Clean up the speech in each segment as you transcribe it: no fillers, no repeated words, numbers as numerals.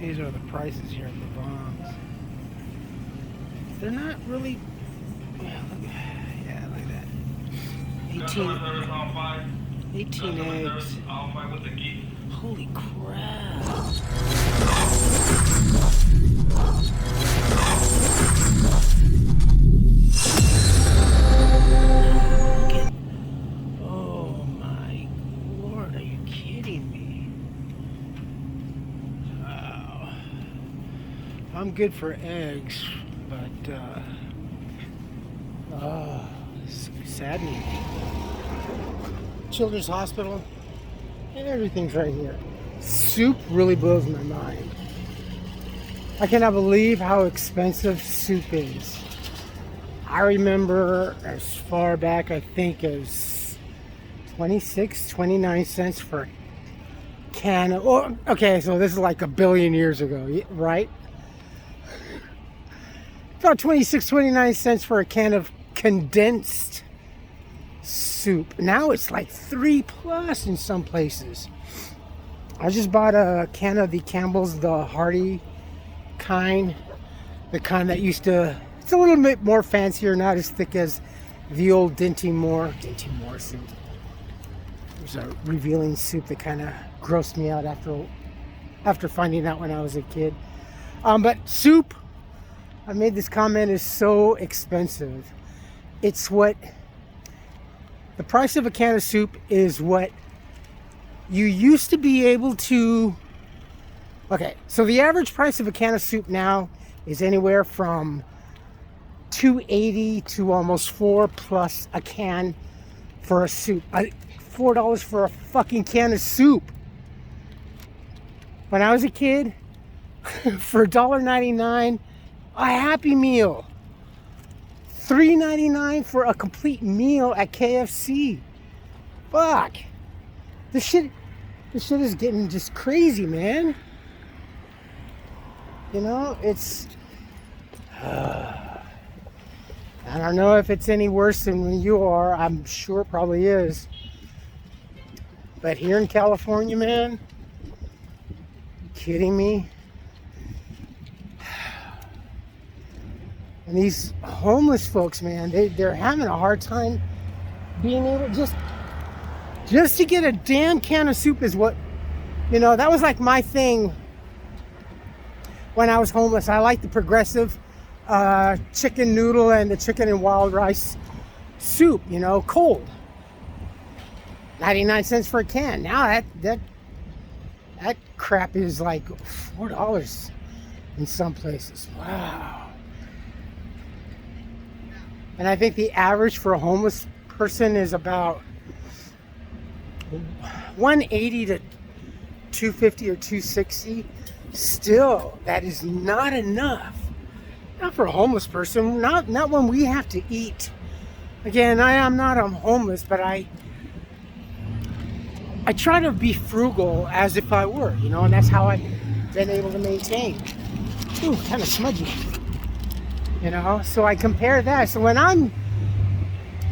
These are the prices here at the bongs. They're not really. Yeah, look at that. 18 eggs. Holy crap. Oh my Lord, are you kidding me? Wow. I'm good for eggs, but it's saddening. Children's Hospital, and everything's right here. Soup really blows my mind. I cannot believe how expensive soup is. I remember as far back, I think, as 29 cents for a can of, oh, okay, so this is like a billion years ago, right? About 29 cents for a can of condensed soup. Now it's like $3+ in some places. I just bought a can of the Campbell's, the hearty kind, the kind that used to, it's a little bit more fancier, not as thick as the old Dinty Moore soup. There's a revealing soup that kind of grossed me out after finding out when I was a kid. But soup, I made this comment, is so expensive. It's what the price of a can of soup is what you used to be able to. Okay, so the average price of a can of soup now is anywhere from $2.80 to almost $4+ a can for a soup. $4 for a fucking can of soup. When I was a kid, for $1.99, a Happy Meal. $3.99 for a complete meal at KFC. Fuck. This shit is getting just crazy, man. You know, it's... I don't know if it's any worse than when you are. I'm sure it probably is. But here in California, man, you kidding me? And these homeless folks, man, they're having a hard time being able just to get a damn can of soup is what, you know, that was like my thing when I was homeless. I liked the Progressive chicken noodle and the chicken and wild rice soup, you know, cold. 99 cents for a can. Now that crap is like $4 in some places. Wow. And I think the average for a homeless person is about $180 to $250 or $260. Still, that is not enough. Not for a homeless person. Not when we have to eat. Again, I am not homeless, but I try to be frugal as if I were, you know, and that's how I've been able to maintain. Ooh, kind of smudgy. You know, so I compare that. So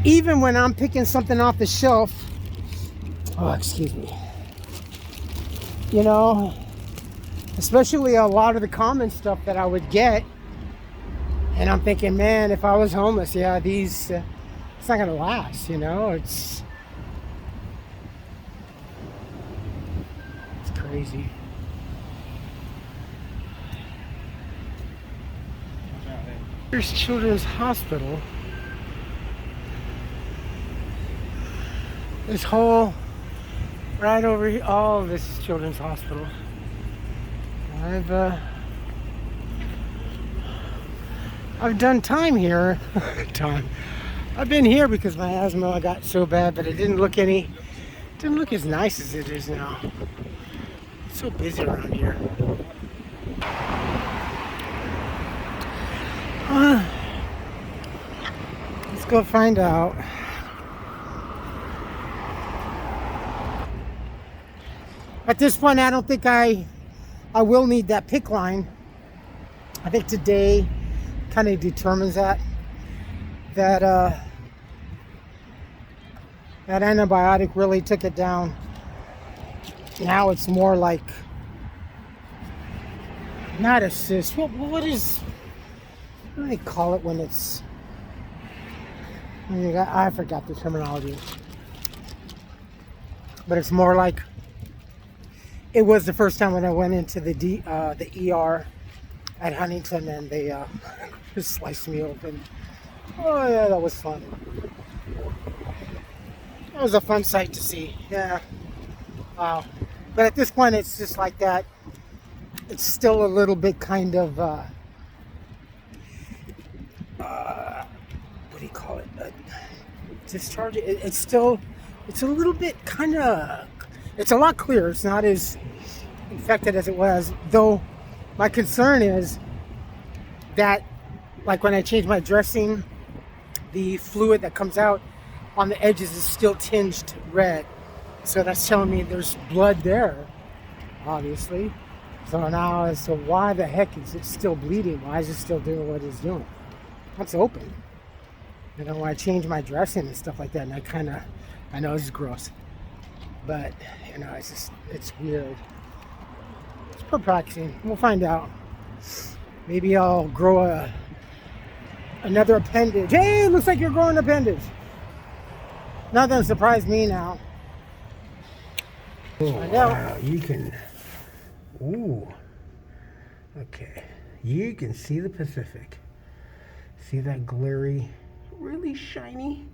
even when I'm picking something off the shelf, oh, excuse me, you know, especially a lot of the common stuff that I would get, and I'm thinking, man, if I was homeless, yeah, it's not gonna last, you know, it's crazy. Here's Children's Hospital. This whole right over here, all of this is Children's Hospital. I've done time here. I've been here because my asthma got so bad, but it didn't look as nice as it is now. It's so busy around here. Let's go find out. At this point, I don't think I will need that PICC line. I think today kind of determines that antibiotic really took it down. Now it's more like not a cyst. What do they call it when it's... I forgot the terminology. But it's more like... It was the first time when I went into the ER at Huntington, and they just sliced me open. Oh yeah, that was fun. That was a fun sight to see. Yeah. Wow. But at this point, it's just like that. It's still a little bit kind of what do you call it? Discharge. It's a little bit kind of. It's a lot clearer. It's not as infected as it was, though. My concern is that, like when I change my dressing, the fluid that comes out on the edges is still tinged red. So that's telling me there's blood there, obviously. So now as to why the heck is it still bleeding? Why is it still doing what it's doing? It's open. You know, when I change my dressing and stuff like that, and I know it's gross. But, you know, it's weird. It's perplexing. We'll find out. Maybe I'll grow another appendage. Hey, it looks like you're growing an appendage. Nothing surprised me now. Oh, wow, you can... Ooh. Okay. You can see the Pacific. See that glary, really shiny?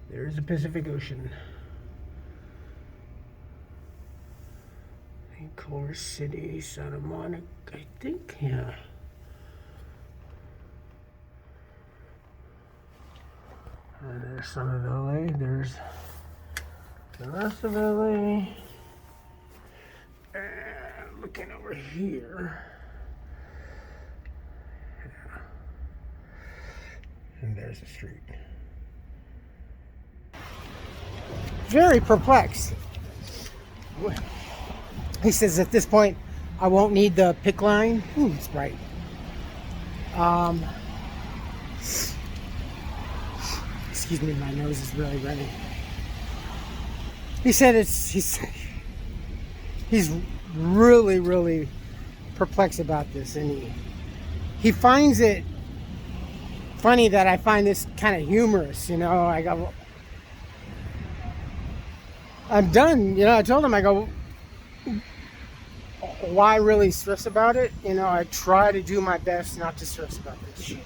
There's the Pacific Ocean. Culver City, Santa Monica, I think, yeah. And there's some of LA, there's the rest of LA. And looking over here. Yeah. And there's the street. Very perplexed. He says at this point, I won't need the PIC line. Ooh, it's bright. Excuse me, my nose is really running. He said he's really, really perplexed about this, and he finds it funny that I find this kind of humorous. You know, I'm done. You know, I told him, I go, why really stress about it? You know, I try to do my best not to stress about this shit.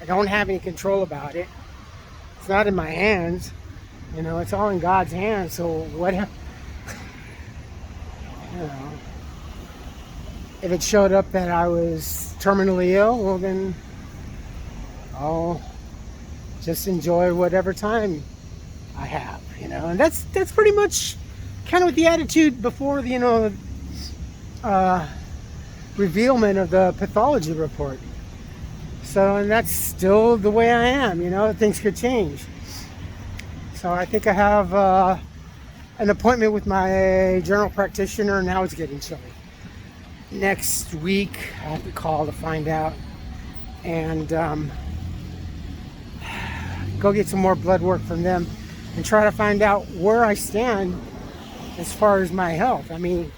I don't have any control about it. It's not in my hands. You know, it's all in God's hands. So what, you know, if it showed up that I was terminally ill, well then I'll just enjoy whatever time I have, you know. And that's pretty much kind of with the attitude before the, you know, revealment of the pathology report. So, and that's still the way I am, you know. Things could change. So I think I have an appointment with my general practitioner. Now it's getting chilly. Next week I have to call to find out and go get some more blood work from them and try to find out where I stand as far as my health. I mean,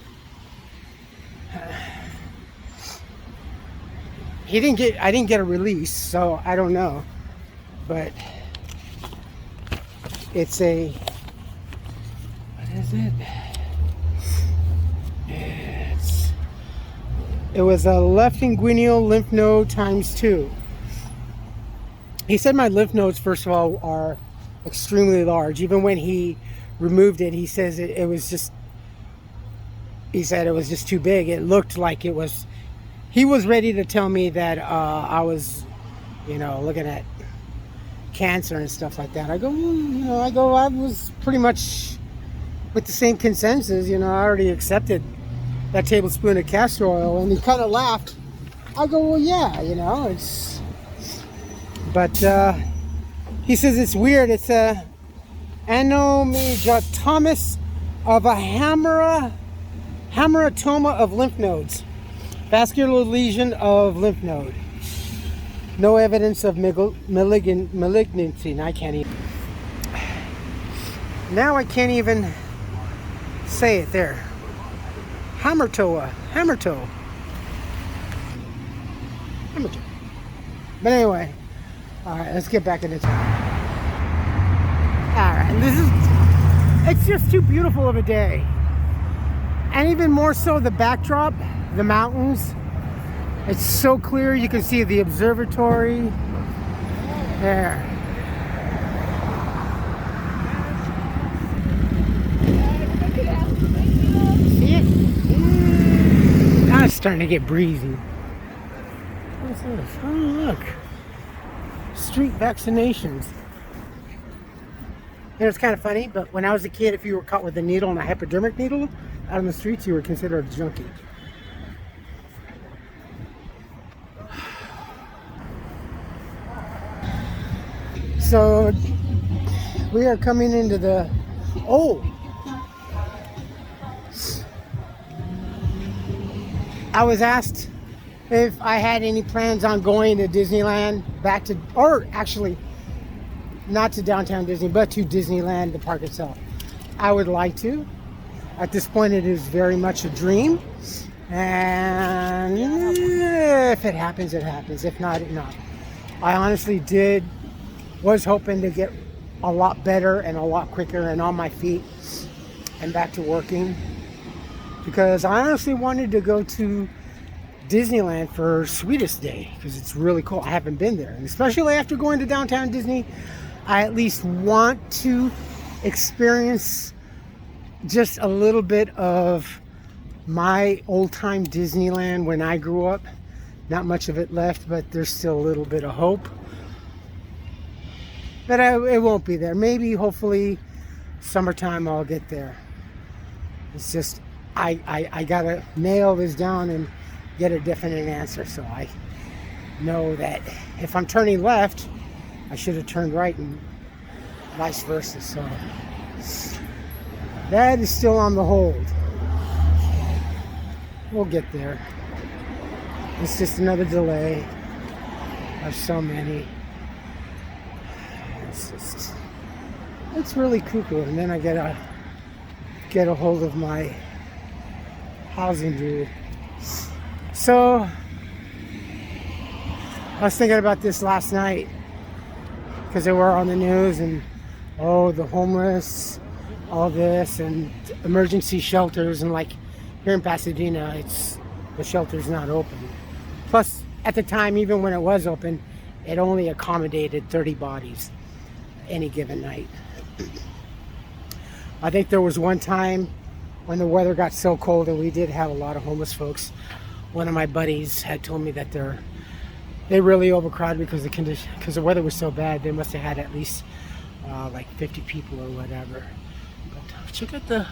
I didn't get a release, so I don't know. But it's a, what is it? It was a left inguinal lymph node times 2. He said my lymph nodes, first of all, are extremely large. Even when he removed it, he says it was just, he said it was just too big. It looked like it was, he was ready to tell me that I was, you know, looking at cancer and stuff like that. I go, you know, I was pretty much with the same consensus, you know, I already accepted that tablespoon of castor oil, and he kind of laughed. I go, well, yeah, you know, it's, but he says it's weird. It's a anomatomus of a hamartoma of lymph nodes, vascular lesion of lymph node. No evidence of malignancy. And I can't even. Now I can't even say it there. Hamarto. I'm a jerk. But anyway, all right, let's get back into town. All right, it's just too beautiful of a day. And even more so the backdrop, the mountains. It's so clear, you can see the observatory. There. See it? Now it's starting to get breezy. What's this? Oh, look. Street vaccinations. You know, it's kind of funny, but when I was a kid, if you were caught with a needle and a hypodermic needle out on the streets, you were considered a junkie. So we are coming into the I was asked if I had any plans on going to Disneyland, or actually not to downtown Disney, but to Disneyland, the park itself. I would like to. At this point, it is very much a dream, and if it happens, it happens. If not, not. I honestly was hoping to get a lot better and a lot quicker and on my feet and back to working, because I honestly wanted to go to Disneyland for Sweetest Day because it's really cool. I haven't been there, and especially after going to downtown Disney, I at least want to experience just a little bit of my old-time Disneyland when I grew up. Not much of it left, but there's still a little bit of hope. But it won't be there. Maybe, hopefully, summertime I'll get there. It's just, I gotta nail this down and get a definite answer. So I know that if I'm turning left, I should have turned right and vice versa. So that is still on the hold. We'll get there. It's just another delay of so many. It's really cuckoo. And then I gotta get a hold of my housing dude. So I was thinking about this last night because they were on the news, and the homeless, all this, and emergency shelters, and like here in Pasadena, the shelter's not open. Plus, at the time, even when it was open, it only accommodated 30 bodies any given night. I think there was one time when the weather got so cold and we did have a lot of homeless folks. One of my buddies had told me that they really overcrowded because the weather was so bad. They must have had at least like 50 people or whatever. But check out the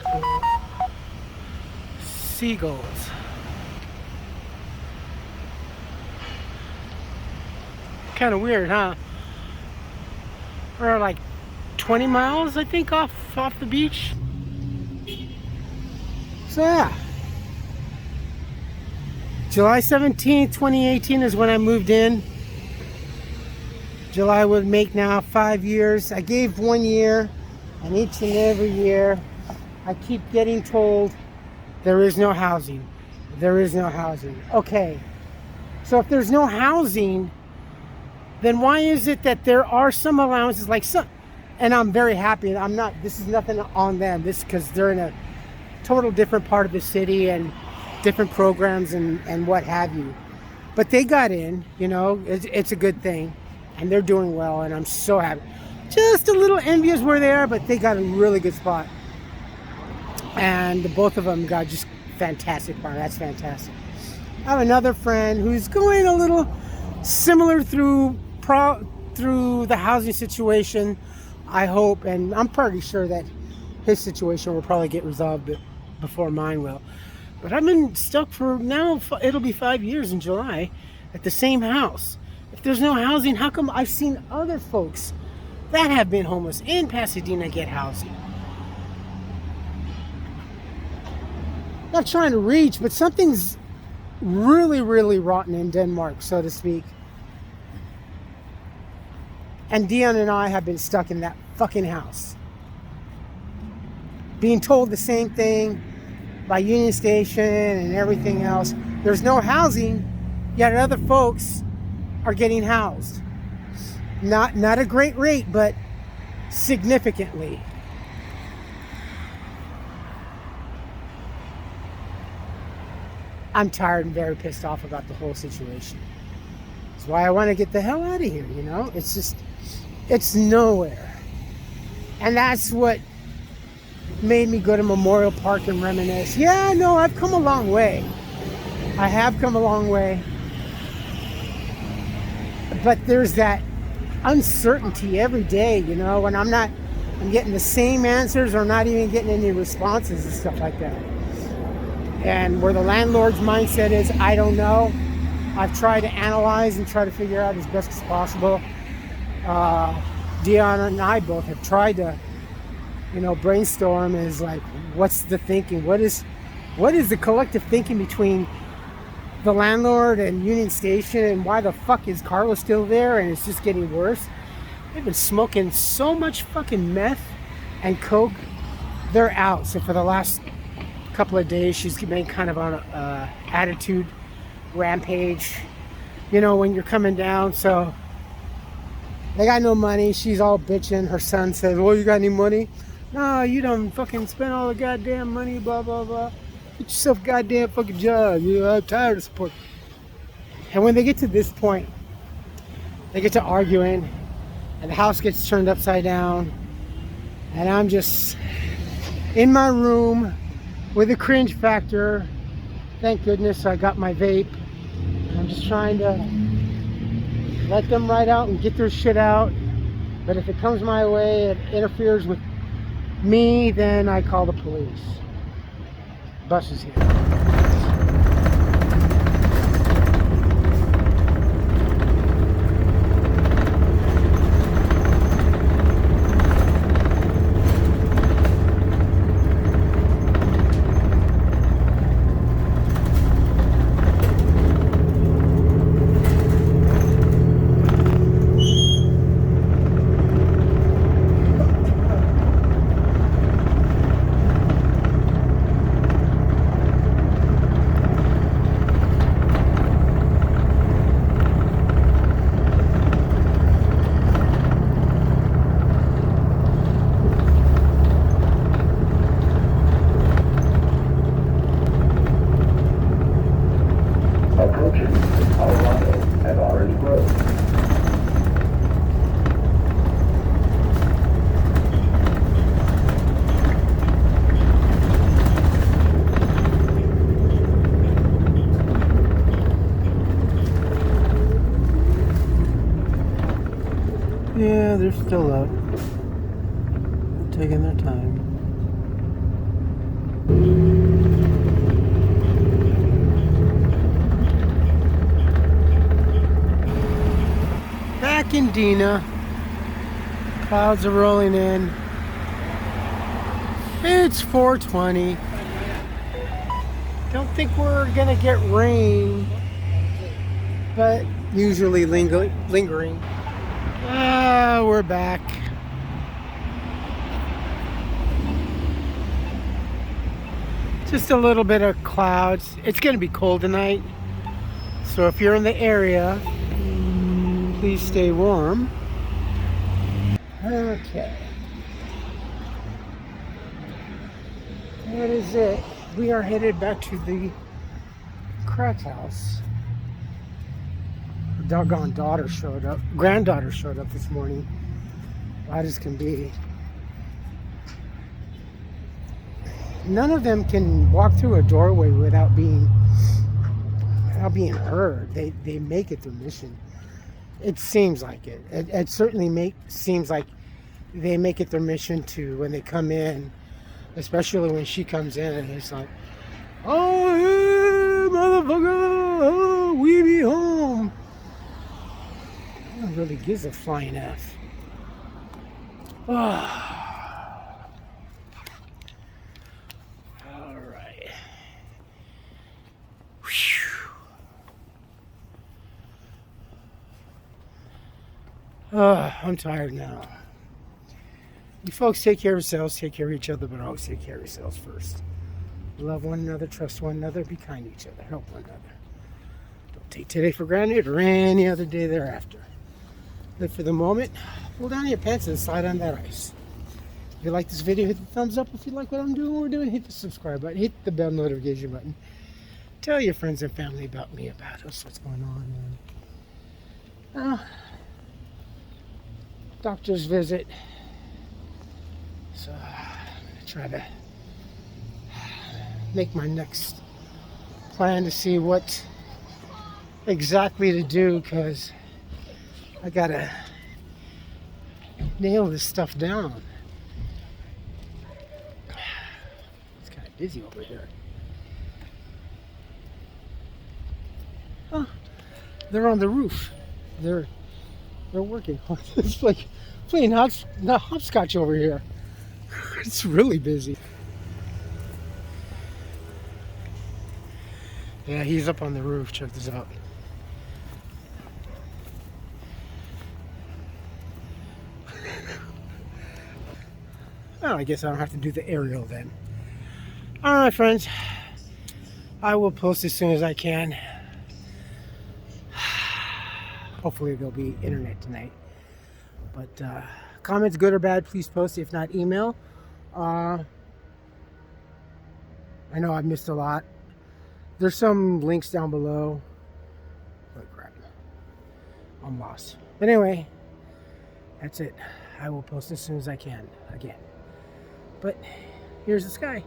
seagulls. Kind of weird, huh? We're like 20 miles, I think, off the beach. So yeah, July 17th, 2018 is when I moved in. July would make now 5 years. I gave 1 year, and each and every year I keep getting told there is no housing. There is no housing. Okay, so if there's no housing, then why is it that there are some allowances, like some, and I'm very happy. This is nothing on them, because they're in a total different part of the city and different programs and what have you. But they got in, it's a good thing, and they're doing well, and I'm so happy. Just a little envious where they are, but they got a really good spot. And both of them got just fantastic part. That's fantastic. I have another friend who's going a little similar through the housing situation, I hope, and I'm pretty sure that his situation will probably get resolved before mine will. But I've been stuck for now, it'll be 5 years in July, at the same house. If there's no housing, how come I've seen other folks that have been homeless in Pasadena get housing? Not trying to reach, but something's really, really rotten in Denmark, so to speak. And Dion and I have been stuck in that fucking house, being told the same thing by Union Station and everything else. There's no housing, yet other folks are getting housed. Not a great rate, but significantly. I'm tired and very pissed off about the whole situation. That's why I want to get the hell out of here, you know? It's just, it's nowhere. And that's what made me go to Memorial Park and reminisce. Yeah, no, I've come a long way. I have come a long way. But there's that uncertainty every day, you know, when I'm getting the same answers or not even getting any responses and stuff like that. And where the landlord's mindset is, I don't know. I've tried to analyze and try to figure out as best as possible. Dion and I both have tried to, you know, brainstorm is like, what's the thinking? What is the collective thinking between the landlord and Union Station, and why the fuck is Carla still there and it's just getting worse? They've been smoking so much fucking meth and coke. They're out. So for the last couple of days, she's been kind of on a attitude rampage, you know, when you're coming down. So they got no money. She's all bitching. Her son says, well, you got any money? No, you don't fucking spend all the goddamn money, blah, blah, blah. Get yourself a goddamn fucking job. You know, I'm tired of support. And when they get to this point, they get to arguing, and the house gets turned upside down, and I'm just in my room with a cringe factor. Thank goodness I got my vape. I'm just trying to let them ride out and get their shit out. But if it comes my way, it interferes with me, then I call the police. Bus is here. Yeah, they're still up. They're taking their time. Back in Dina. Clouds are rolling in. It's 4:20. Don't think we're gonna get rain, but usually lingering. We're back. Just a little bit of clouds. It's going to be cold tonight. So if you're in the area, please stay warm. Okay. That is it. We are headed back to the crack house. Her doggone daughter showed up. Granddaughter showed up this morning. Light as can be. None of them can walk through a doorway without being heard. They make it their mission. It seems like it. It certainly seems like they make it their mission to, when they come in, especially when she comes in, and it's like, oh, hey, motherfucker, oh, we be home. No one really gives a flying F. Oh. All right. Whew. Oh, I'm tired now. You folks take care of yourselves, take care of each other, but always take care of yourselves first. Love one another, trust one another, be kind to each other, help one another. Don't take today for granted or any other day thereafter. Live for the moment. Pull down your pants and slide on that ice. If you like this video, hit the thumbs up. If you like what I'm doing, what we're doing, hit the subscribe button. Hit the bell notification button. Tell your friends and family about me, about us, what's going on. Doctor's visit. So I'm going to try to make my next plan to see what exactly to do, because I got to nail this stuff down. It's kind of busy over here. Oh, they're on the roof. They're working. It's like playing hopscotch over here. It's really busy. Yeah, he's up on the roof. Check this out. Oh, I guess I don't have to do the aerial then. Alright, friends. I will post as soon as I can. Hopefully there'll be internet tonight. But comments, good or bad, please post. If not, email. I know I've missed a lot. There's some links down below. Oh crap. I'm lost. But anyway, that's it. I will post as soon as I can again. But here's the sky.